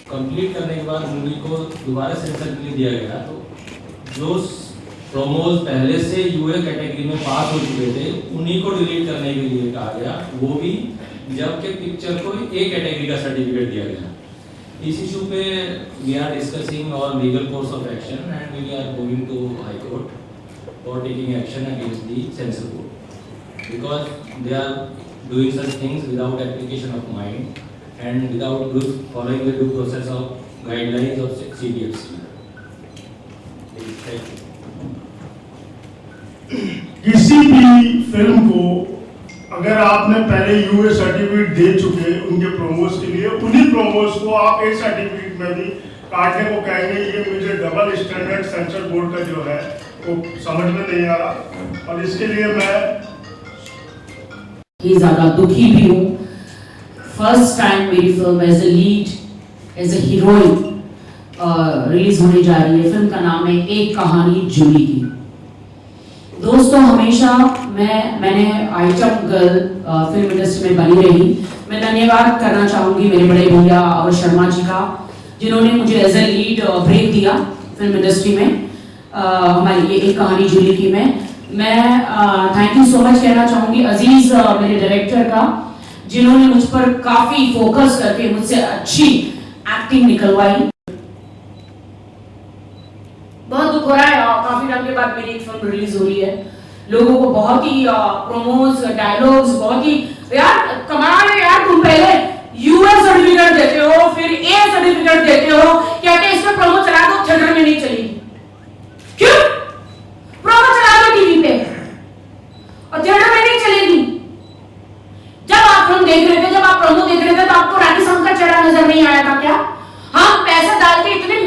Complete करने के बाद मूवी को दोबारा सेंसर के लिए दिया गया, तो जो प्रोमोज पहले से यूए कैटेगरी में पास हो चुके थे उन्हीं को डिलीट करने के लिए कहा गया, वो भी जबकि पिक्चर को ए कैटेगरी का सर्टिफिकेट दिया गया। इस इशू पे we are discussing our legal course of action and we are going to high court for taking action against the censor board because they are doing such things without application of mind and without following the due process of guidelines of CDFC. किसी भी film को अगर आपने पहले UA certificate दे चुके उनके promos के लिए, उन्हीं प्रोमोस को आप ए सर्टिफिकेट में भी काटने को कहेंगे, ये मुझे डबल स्टैंडर्ड सेंसर बोर्ड का जो है वो समझ में नहीं आ रहा। और इसके लिए मैं ज्यादा दुखी भी हूँ। फर्स्ट टाइम मेरी film as a lead, as a heroine release होने जा रही है। फिल्म का नाम है एक कहानी जूली की। दोस्तों, हमेशा मैंने आइटम गर्ल फिल्म इंडस्ट्री में बनी रही। मैं धन्यवाद करना चाहूंगी मेरे बड़े भैया अवर शर्मा जी का, जिन्होंने मुझे एज ए लीड ब्रेक दिया फिल्म इंडस्ट्री में हमारी ये एक कहानी जूली की में। मैं थैंक यू सो मच कहना चाहूंगी अजीज मेरे डायरेक्टर का, जिन्होंने मुझ पर काफी फोकस करके मुझसे अच्छी एक्टिंग निकलवाई। बहुत दुख हो रहा है, काफी टाइम के बाद मेरी एक फिल्म रिलीज हो रही है। लोगों को बहुत ही प्रोमोज डायलॉग्स बहुत ही यार कमाल है यार, तुम पहले यूएस सर्टिफिकेट देते हो फिर ए सर्टिफिकेट देते हो, कहते हैं इसमें प्रोमो चला दो थिएटर में नहीं चलेगी। क्यों? प्रोमो चला दो टीवी पे और थिएटर में नहीं चलेगी। जब आप फिल्म देख रहे थे, जब आप प्रोमो देख रहे थे, तो आपको रानी साहब का चेहरा नजर नहीं आया था क्या? हम पैसा डाल के इतनी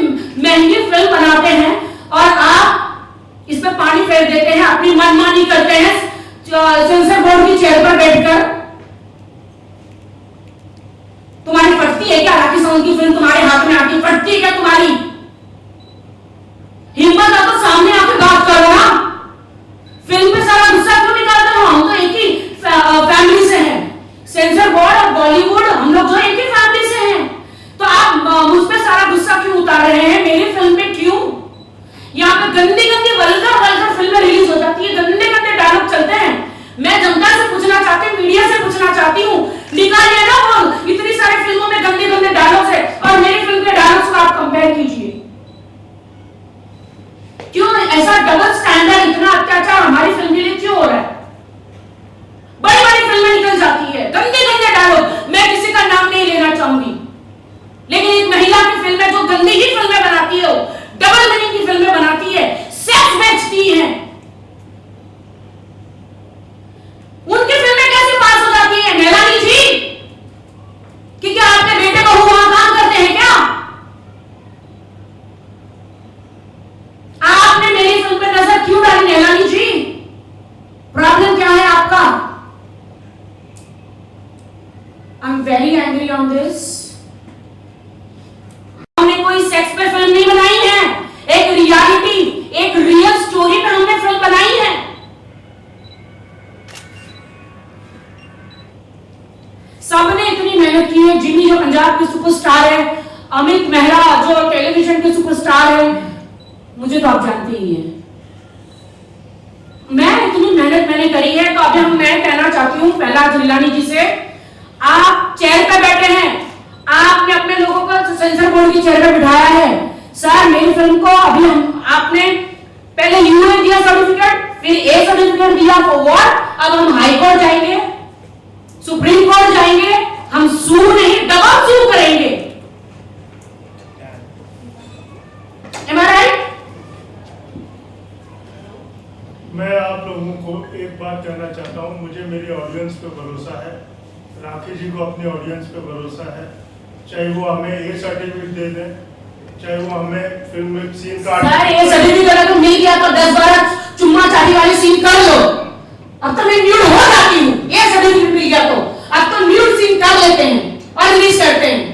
महंगी फिल्म बनाते हैं और आप इस पे पानी फेर देते हैं, अपनी मनमानी करते हैं सेंसर बोर्ड की चेयर पर बैठकर। तुम्हारी फटती है क्या? राखी सावंत की फिल्म तुम्हारे हाथ में आके फटती है क्या तुम्हारी? हिम्मत है तो सामने आके बात करो ना। फिल्म पे सारा गुस्सा क्यों निकालते हो? हम तो एक ही फैमिली से हैं। सेंसर बोर्ड और बॉलीवुड हम लोग जो एक ही फैमिली से हैं, तो आप मुझ पे सारा गुस्सा क्यों उतार रहे हैं? मेरी फिल्म पे क्यों? यहाँ पे गंदी गंदी वल्गर फिल्में रिलीज हो जाती है, गंदे गंदे डायलॉग चलते हैं। मैं जनता से पूछना चाहती हूँ, मीडिया से पूछना चाहती हूँ, निकालिए ना वो इतनी सारी फिल्मों में गंदे गंदे डायलॉग है और मेरी फिल्म के डायलॉग्स को आप कंपेयर कीजिए। क्यों ऐसा डबल स्टैंडर्ड, इतना अत्याचार हमारी फिल्म के लिए क्यों हो रहा है? बड़ी बड़ी फिल्में निकल जाती है, गंदे गंदे डायलॉग। मैं किसी का नाम नहीं लेना चाहूंगी, लेकिन एक महिला की फिल्म है जो गंदी ही फिल्में बनाती है, डबल मीनिंग की फिल्में बनाती है, सेक्स बेचती है, उनकी फिल्में कैसे पास हो जाती है? नैलानी जी, कि क्या आपके बेटे बहू वहां काम करते हैं क्या? आपने मेरी फिल्म पे नजर क्यों डाली नैलानी जी? प्रॉब्लम क्या है आपका? I am very angry on this. हमने कोई सेक्स पे फिल्म नहीं बनाई है, एक रियलिटी, एक रियल स्टोरी पे हमने फिल्म बनाई है। सबने इतनी मेहनत की है। जिमी जो पंजाब की सुपरस्टार है, अमित मेहरा जो टेलीविजन के सुपरस्टार है, मुझे तो आप जानते ही हैं। मैं इतनी मेहनत मैंने करी है, तो अभी मैं कहना चाहती हूँ पहला जिलानी जी से, आप चेयर पे बैठे हैं, आपने अपने लोगों को सेंसर बोर्ड की चेयर पे बिठाया है। सर, मेरी फिल्म को अभी आपने पहले यूए दिया सर्टिफिकेट, फिर ए सर्टिफिकेट दिया, फॉर व्हाट? अब हम हाई कोर्ट जाएंगे, सुप्रीम कोर्ट जाएंगे, हम सू नहीं डबल सू करेंगे। Am I right? मैं आप लोगों को एक बात कहना चाहता हूँ, मुझे मेरी ऑडियंस पे भरोसा है, राखी जी को अपनी ऑडियंस पे भरोसा है। चाहे वो हमें ए सर्टिफिकेट दे दें, चाहे वो हमें फिल्म में सीन काट। सर, ए सर्टिफिकेट अगर मिल गया तो 10-12 चुम्मा चाटी वाली सीन कर लो। अब तो मैं न्यूड हो जाती हूँ, ए सर्टिफिकेट मिल गया तो अब तो न्यूड सीन कर लेते हैं और रिलीज करते हैं।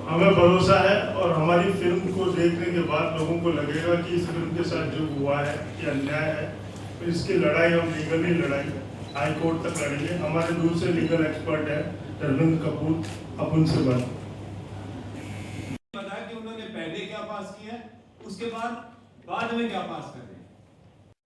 हमें भरोसा है और हमारी फिल्म को देखने के बाद लोगों को लगेगा कि इस फिल्म के साथ जो हुआ है ये अन्याय है, तो इसकी लड़ाई हम लीगली लड़ाई हाई कोर्ट तक लड़ेंगे। हमारे दूसरे लीगल एक्सपर्ट हैं धर्मेंद्र कपूर, अब उनसे बात। उसके बाद में क्या पास कर रहे हैं,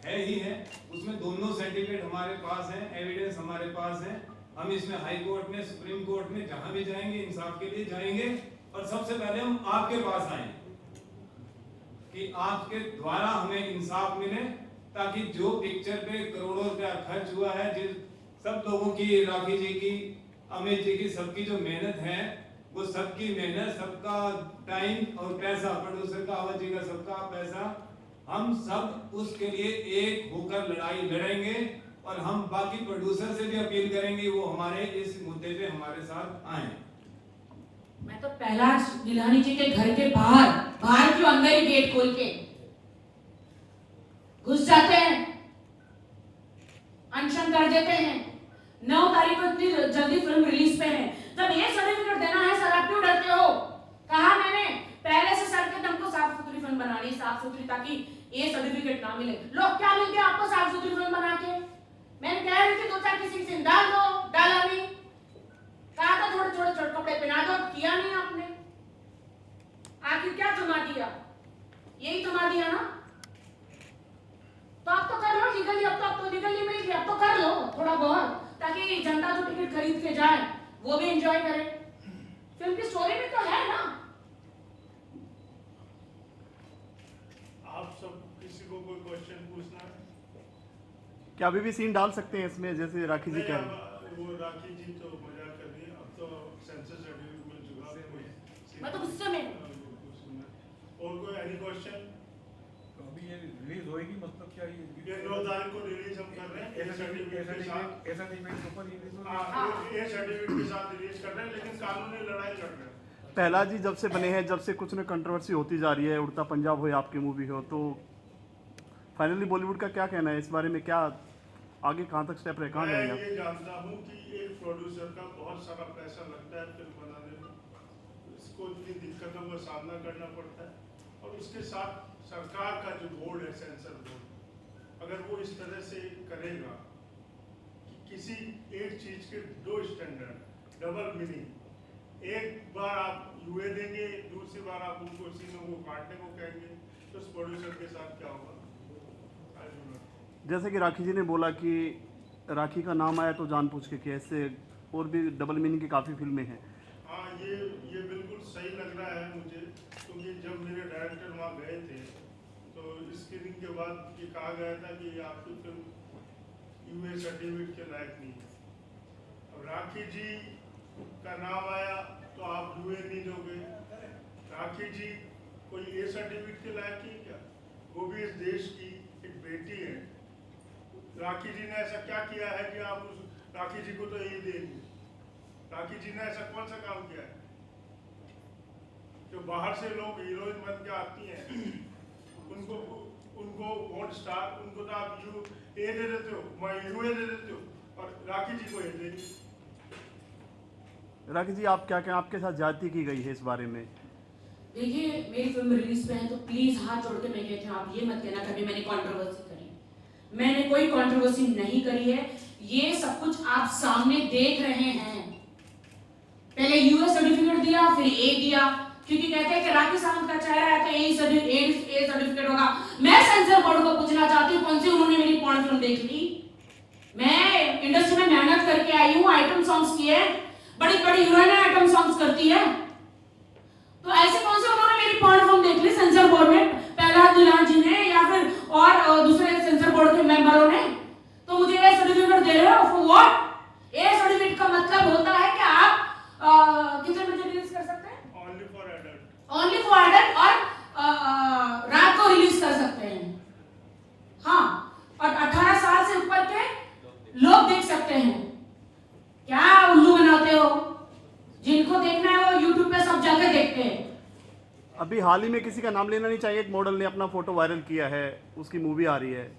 है ही है। उसमें दोनों सर्टिफिकेट हमारे पास हैं, एविडेंस हमारे पास है। हम इसमें हाई कोर्ट में, सुप्रीम कोर्ट में जहां भी जाएंगे इंसाफ के लिए जाएंगे, और सबसे पहले हम आपके पास आए कि आपके द्वारा हमें इंसाफ मिले, ताकि जो पिक्चर पे करोड़ों रुपया खर्च हुआ है, जिस सब लोगों की, राखी जी की, अमित जी की, सबकी जो मेहनत है, वो सबकी मेहनत, सबका टाइम और पैसा, प्रोड्यूसर का, अवध जी का, सबका पैसा, हम सब उसके लिए एक होकर लड़ाई लड़ेंगे। और हम बाकी प्रोड्यूसर से भी अपील करेंगे वो हमारे इस मुद्दे पे हमारे साथ आए। मैं तो पहला गिलानी जी के घर के बाहर क्यों, अंदर ही गेट खोल के घुस जाते हैं, अनशन कर देते हैं। 9 तारीख को इतनी जल्दी फिल्म रिलीज पे है, जब ये सर्टिफिकेट देना है सर, आप क्यों डरते हो? कहा मैंने पहले से सर के तुमको साफ सुथरी फिल्म बनानी, साफ सुथरी, ताकि ये सर्टिफिकेट ना मिले। लोग क्या मिलते हैं आपको साफ सुथरी फिल्म बना के? मैंने कह रही थी 2-4 किसी से डाल दो, डाला नहीं। कहा था थोड़े थोड़े छोटे कपड़े पहना दो, किया नहीं आपने। आखिर क्या थमा दिया? यही थमा दिया ना। तो आप तो कर लो लीगली, अब तो आपको लीगली मिल गया, अब तो कर लो थोड़ा बहुत, ताकि जनता जो टिकट खरीद के जाए वो भी एंजॉय करे। फिल्म की स्टोरी में तो है ना। आप सब किसी को कोई क्वेश्चन पूछना है? क्या अभी भी सीन डाल सकते हैं इसमें, जैसे राखी जी कह रहे हैं? वो राखी जी तो मजाक कर रही है, अब तो सेंसर सर्टिफिकेट मिल चुका है। मैं तो गुस्से में। और कोई एनी क्वेश्चन? तो अभी ये रिलीज होएगी, मतलब क्या ये 9 तारीख को रिलीज हम कर रहे हैं, ए सर्टिफिकेट के साथ। ऐसा नहीं मैं ऊपर रिलीज हो ए सर्टिफिकेट के साथ रिलीज कर रहे हैं, लेकिन कानूनी लड़ाई लड़ रहे हैं। पहला जी जब से बने हैं, जब से कुछ न कंट्रोवर्सी होती जा रही है, उड़ता पंजाब हो या आपकी मूवी हो, तो फाइनली बॉलीवुड का क्या कहना है इस बारे में? क्या आगे कहाँ तक स्टेप रहे, कहाँ मैं जाएगा? ये जानता हूँ कि एक प्रोड्यूसर का बहुत सारा पैसा लगता है फिल्म बनाने में, इसको इतनी दिक्कतों का सामना करना पड़ता है, और उसके साथ सरकार का जो बोर्ड है, सेंसर बोर्ड, अगर वो इस तरह से करेगा कि किसी एक चीज के 2 स्टैंडर्ड, डबल मीनिंग, एक बार आप यूए देंगे, दूसरी बार आप उनको सीनों को काटने को कहेंगे, तो उस प्रोड्यूसर के साथ क्या होगा? जैसे कि राखी जी ने बोला कि राखी का नाम आया तो जानबूझ के किया, इससे और भी डबल मीनिंग की काफ़ी फिल्में हैं। हाँ, ये बिल्कुल सही लग रहा है मुझे, क्योंकि जब मेरे डायरेक्टर वहाँ गए थे तो स्क्रीनिंग के बाद ये कहा गया था कि आपकी फिल्म यूए सर्टिफिकेट के लायक नहीं है। अब राखी जी का नाम आया तो आप यूए नहीं दोगे। राखी जी कोई ए सर्टिफिकेट के लायक ही क्या? वो भी इस देश की एक बेटी है। राखी जी ने ऐसा क्या किया है कि आप उस राखी जी को तो ये देंगे? राखी जी ने ऐसा कौन सा काम किया है? जो बाहर से लोग हीरोइन बन के आती हैं, उनको वोट स्टार, उनको तो आप ए दे देते हो, यूए दे देते हो, और राखी जी को ए देंगे। राखी जी आप क्या आपके साथ ज्यादती की गई है इस बारे में? देखिए, मेरी फिल्म रिलीज पे है तो प्लीज हाथ जोड़ के मैं कहती हूँ, आप ये मत कहना कभी मैंने कंट्रोवर्सी करी। मैंने कोई कंट्रोवर्सी नहीं करी है। ये सब कुछ आप सामने देख रहे हैं। पहले यूएस सर्टिफिकेट दिया, फिर ए दिया, क्योंकि कहते हैं कि राखी सावंत का चेहरा है तो ए सर्टिफिकेट होगा। मैं सेंसर बोर्ड को पूछना चाहती हूँ, कौन सी उन्होंने मेरी पॉर्न फिल्म देख ली? मैं इंडस्ट्री में मेहनत करके आई हूँ, आइटम सॉन्ग्स किए, बड़ी बड़ी हीरोइन आइटम सॉन्ग्स करती है, तो ऐसे कौन से उन्होंने मेरी पॉर्न फिल्म देख ली सेंसर बोर्ड में, प्रहलाद दुलान जी ने या फिर और दूसरे सेंसर बोर्ड के मेंबरों ने? तो मुझे ये सर्टिफिकेट दे रहे हो फॉर व्हाट? ये सर्टिफिकेट का मतलब होता है कि आप कितने बजे रिलीज कर सकते हैं? Only for adult, only for adult, और रात को रिलीज कर सकते हैं। हाँ, और 18 साल से ऊपर के लोग देख सकते हैं। क्या उल्लू बनाते हो? जिनको देखना है वो YouTube पे सब जगह देखते हैं। अभी हाल ही में किसी का नाम लेना नहीं चाहिए, एक मॉडल ने अपना फोटो वायरल किया है, उसकी मूवी आ रही है,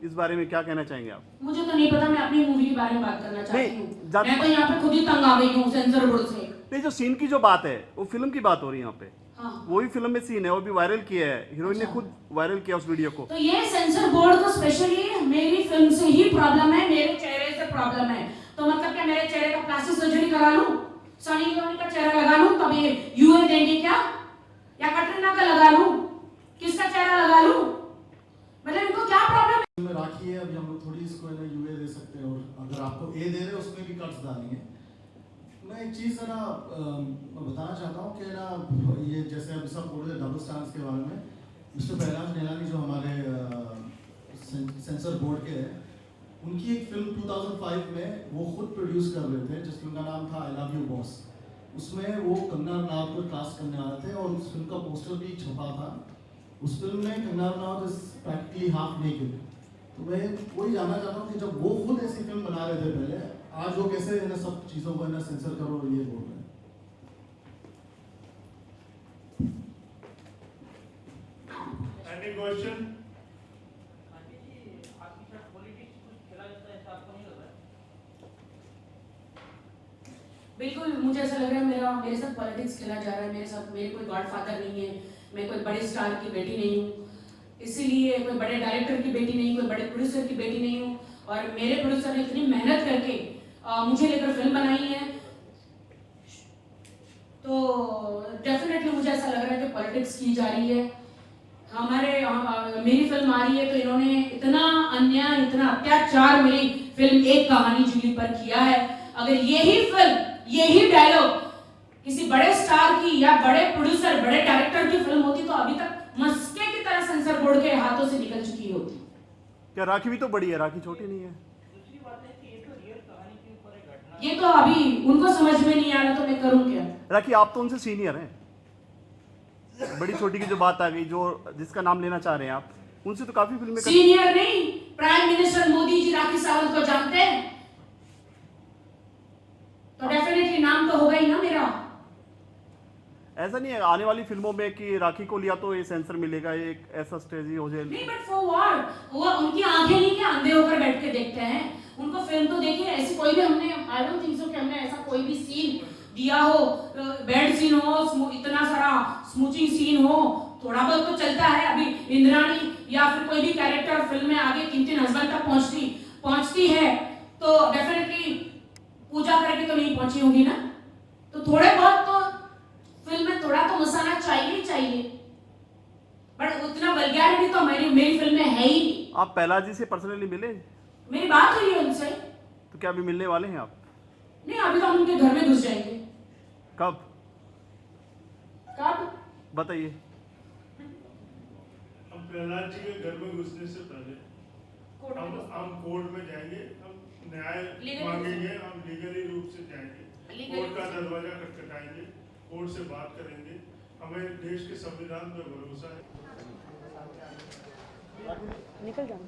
इस बारे में क्या कहना चाहेंगे आप? मुझे तो नहीं पता, मैं अपनी मूवी के बारे में बात करना चाहती हूँ। नहीं, मैं तो यहाँ पे खुद ही तंग आ गई हूँ सेंसर बोर्ड से। नहीं, जो सीन की जो बात है वो फिल्म की बात हो रही है यहाँ पे। हाँ। वही फिल्म में सीन है, वो भी वायरल किया है, हीरोइन ने खुद वायरल किया उस वीडियो को। तो ये सेंसर बोर्ड को स्पेशली मेरी फिल्म से ही प्रॉब्लम है, मेरे चेहरे से प्रॉब्लम है। तो मतलब क्या मेरे चेहरे का प्लास्टिक सर्जरी करा लूं, सनी लियोनी का चेहरा लगा लूं, तब ये यूए देंगे क्या? या कटरीना का लगा लूं? किसका चेहरा लगा लूं? मतलब इनको क्या प्रॉब्लम है? में राखी है, अभी हम लोग थोड़ी इसको है ना यूए दे सकते हैं, और अगर आपको ए दे रहे हैं उसमें भी कट्स डालेंगे। मैं एक चीज़ है ना बताना चाहता हूँ कि ना ये जैसे अभी सब बोल रहे डबल स्टैंडर्ड्स के बारे में, मिस्टर पहलाज नेलानी जो हमारे सेंसर बोर्ड के हैं, उनकी एक फिल्म 2005 में वो खुद प्रोड्यूस कर रहे थे, जिस फिल्म का नाम था आई लव यू बॉस। उसमें वो कंगना रनावत को कास्ट करने आए थे और उस फिल्म का पोस्टर भी छपा था। उस फिल्म में Kangana Ranaut is practically half naked. तो मैं वही जानना चाहता हूँ कि जब वो खुद ऐसी फिल्म बना रहे थे पहले, आज वो कैसे इन सब चीज़ों को ना सेंसर करो ये बोल रहे हैं। Any question? बिल्कुल मुझे ऐसा लग रहा है मेरे साथ पॉलिटिक्स खेला जा रहा है। मेरे कोई गॉडफादर नहीं है, मैं कोई बड़े स्टार की बेटी नहीं हूँ, इसीलिए कोई बड़े डायरेक्टर की बेटी नहीं, कोई बड़े प्रोड्यूसर की बेटी नहीं हूँ। और मेरे प्रोड्यूसर ने इतनी मेहनत करके मुझे लेकर फिल्म बनाई है, तो डेफिनेटली मुझे ऐसा लग रहा है कि पॉलिटिक्स की जा रही है। मेरी फिल्म आ रही है तो इन्होंने इतना अन्याय, इतना अत्याचार मेरी फिल्म एक कहानी जूली पर किया है। अगर यही फिल्म, यही डायलॉग किसी बड़े स्टार की या बड़े प्रोड्यूसर, बड़े डायरेक्टर की फिल्म होती तो अभी तक मस्के की तरह सेंसर बोर्ड के हाथों से निकल चुकी होती। क्या राखी भी तो बड़ी है, राखी छोटी नहीं है? ये तो अभी उनको समझ में नहीं आ रहा, तो मैं करूं क्या? राखी आप तो उनसे सीनियर हैं, बड़ी छोटी की जो बात आ गई, जो जिसका नाम लेना चाह रहे हैं आप, उनसे तो काफी फिल्में सीनियर नहीं, प्राइम मिनिस्टर मोदी जी राखी सावंत को जानते हैं, तो डेफिनेटली नाम तो होगा ही ना मेरा। ऐसा नहीं है आने वाली फिल्मों में कि राखी को लिया तो ये सेंसर मिलेगा, एक ऐसा स्ट्रेटजी हो जाए? नहीं, बट फॉर व्हाट? वो उनकी आंखें नहीं क्या अंधे होकर बैठ के देखते हैं? उनको फिल्म तो देखिए। ऐसी कोई भी हमने, आई डोंट थिंक सो कि हमने ऐसा कोई भी सीन दिया हो, बेड सीन हो, इतना सारा स्मूचिंग सीन हो, थोड़ा बहुत तो चलता है। अभी इंद्राणी या फिर कोई भी कैरेक्टर फिल्म में आगे किन हस्बैंड तक पहुंचती है, तो डेफिनेटली पूजा करके तो नहीं पहुंची होगी ना। तो थोड़े बहुत तो फिल्म में थोड़ा तो मसाला चाहिए, बट उतना वल्गैरिटी तो मेरी फिल्म में है ही नहीं। आप पहलाज जी से पर्सनली मिले? मेरी बात हुई है उनसे। तो क्या अभी मिलने वाले हैं आप? नहीं, अभी तो हम उनके घर में घुस जाएंगे। कब बताइए? हम प्रहलाद जी के घर में घुसने से पहले हम कोर्ट में जाएंगे, हम न्याय मांगेंगे, हम लीगली रूप से जाएंगे, कोर्ट का दरवाजा खटखटाएंगे, कोर्ट से बात करेंगे। हमें देश के संविधान पर भरोसा है। निकल जाओ।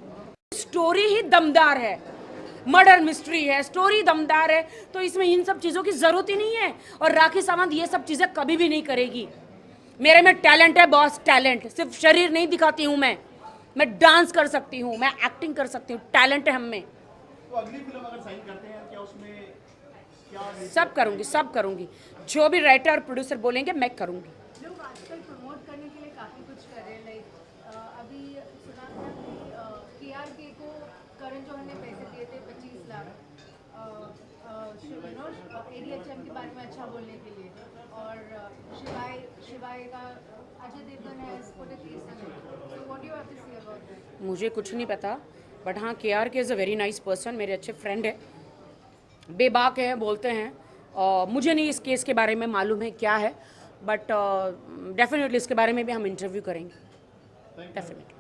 स्टोरी ही दमदार है, मर्डर मिस्ट्री है, स्टोरी दमदार है, तो इसमें इन सब चीज़ों की ज़रूरत ही नहीं है। और राखी सावंत ये सब चीज़ें कभी भी नहीं करेगी। मेरे में टैलेंट है बॉस, टैलेंट। सिर्फ शरीर नहीं दिखाती हूँ मैं डांस कर सकती हूँ, मैं एक्टिंग कर सकती हूँ, टैलेंट है हम में। तो अगली फिल्म अगर साइन करते हैं क्या उसमें क्या? सब करूँगी, जो भी राइटर और प्रोड्यूसर बोलेंगे मैं करूँगी। लोग आजकल प्रमोट करने के लिए काफ़ी कुछ कर रहे हैं। लाइक अभी सुना था कि KRK को करण जौहर ने पैसे दिए थे 25 लाख ADHM के बारे में अच्छा बोलने के लिए, और शिवाय का अजय देवगन है इसको तो केस है। So what do you have to say about that? मुझे कुछ नहीं पता, बट हाँ KRK is a very nice person, मेरे अच्छे फ्रेंड है, बेबाक है, बोलते हैं। मुझे नहीं इस केस के बारे में मालूम है क्या है, बट डेफिनेटली इसके बारे में भी हम इंटरव्यू करेंगे, डेफिनेटली।